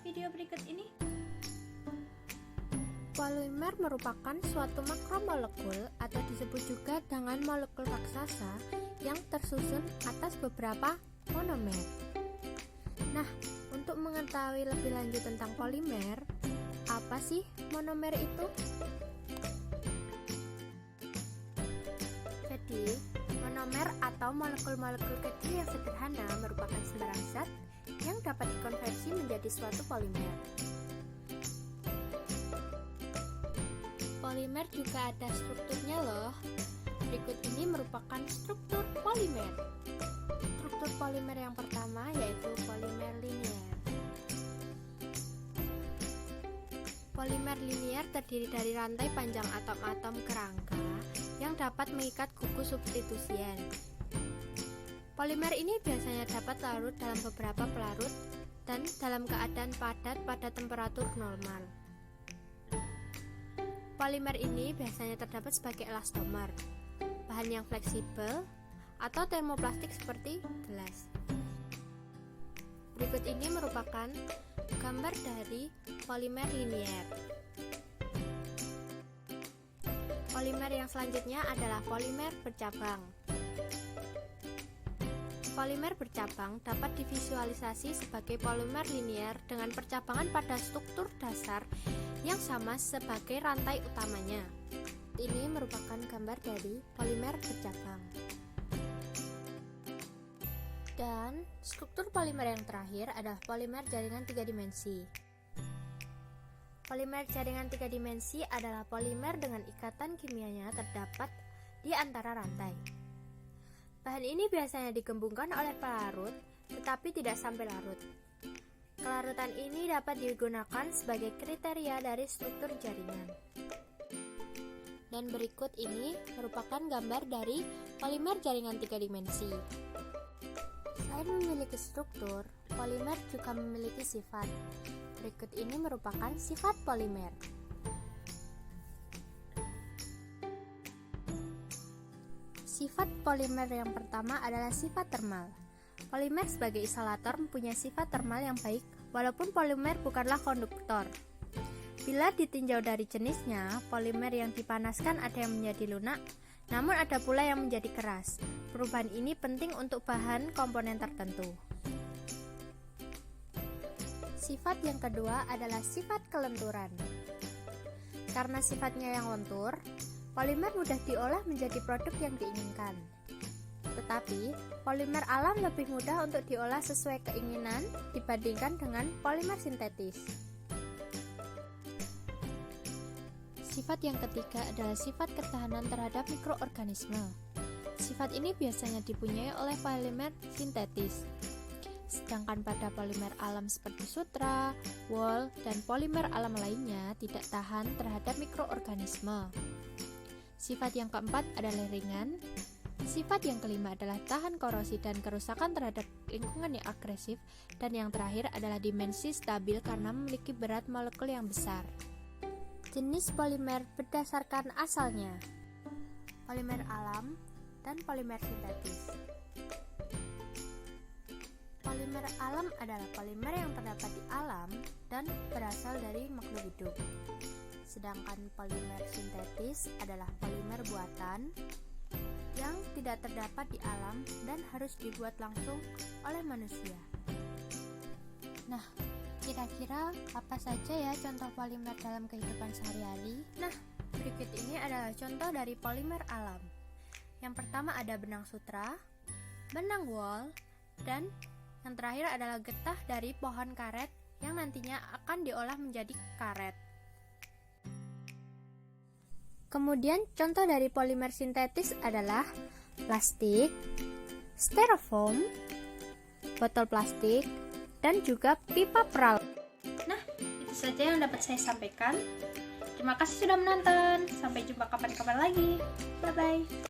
video berikut ini. Polimer merupakan suatu makromolekul atau disebut juga dengan molekul raksasa yang tersusun atas beberapa monomer. Nah, untuk mengetahui lebih lanjut tentang polimer, apa sih monomer itu? Jadi, monomer atau molekul-molekul kecil yang sederhana merupakan sembarang zat yang dapat dikonversi menjadi suatu polimer. Polimer juga ada strukturnya loh. Berikut ini merupakan struktur polimer. Struktur polimer yang pertama yaitu polimer linier. Polimer linier terdiri dari rantai panjang atom-atom kerangka yang dapat mengikat gugus substitusian. Polimer ini biasanya dapat larut dalam beberapa pelarut dan dalam keadaan padat pada temperatur normal. Polimer ini biasanya terdapat sebagai elastomer, bahan yang fleksibel, atau termoplastik seperti gelas. Berikut ini merupakan gambar dari polimer linier. Polimer yang selanjutnya adalah polimer bercabang. Polimer bercabang dapat divisualisasi sebagai polimer linier dengan percabangan pada struktur dasar yang sama sebagai rantai utamanya. Ini merupakan gambar dari polimer bercabang. Dan struktur polimer yang terakhir adalah polimer jaringan 3 dimensi. Polimer jaringan 3 dimensi adalah polimer dengan ikatan kimianya terdapat di antara rantai. Bahan ini biasanya digembungkan oleh pelarut, tetapi tidak sampai larut. Kelarutan ini dapat digunakan sebagai kriteria dari struktur jaringan. Dan berikut ini merupakan gambar dari polimer jaringan 3 dimensi. Selain memiliki struktur, polimer juga memiliki sifat. Berikut ini merupakan sifat polimer. Sifat polimer yang pertama adalah sifat termal. Polimer sebagai isolator mempunyai sifat termal yang baik, walaupun polimer bukanlah konduktor. Bila ditinjau dari jenisnya, polimer yang dipanaskan ada yang menjadi lunak, namun ada pula yang menjadi keras. Perubahan ini penting untuk bahan komponen tertentu. Sifat yang kedua adalah sifat kelenturan. Karena sifatnya yang lentur, polimer mudah diolah menjadi produk yang diinginkan. Tetapi, polimer alam lebih mudah untuk diolah sesuai keinginan dibandingkan dengan polimer sintetis. Sifat yang ketiga adalah sifat ketahanan terhadap mikroorganisme. Sifat ini biasanya dipunyai oleh polimer sintetis. Sedangkan pada polimer alam seperti sutra, wol, dan polimer alam lainnya tidak tahan terhadap mikroorganisme. Sifat yang keempat adalah ringan. Sifat yang kelima adalah tahan korosi dan kerusakan terhadap lingkungan yang agresif. Dan yang terakhir adalah dimensi stabil karena memiliki berat molekul yang besar. Jenis polimer berdasarkan asalnya: polimer alam dan polimer sintetis. Polimer alam adalah polimer yang terdapat di alam dan berasal dari makhluk hidup. Sedangkan polimer sintetis adalah polimer buatan yang tidak terdapat di alam dan harus dibuat langsung oleh manusia. Nah, kira-kira apa saja ya contoh polimer dalam kehidupan sehari-hari? Nah, berikut ini adalah contoh dari polimer alam. Yang pertama ada benang sutra, benang wol, dan yang terakhir adalah getah dari pohon karet yang nantinya akan diolah menjadi karet. Kemudian contoh dari polimer sintetis adalah plastik, styrofoam, botol plastik, dan juga pipa peral. Nah, itu saja yang dapat saya sampaikan. Terima kasih sudah menonton. Sampai jumpa kapan-kapan lagi. Bye-bye.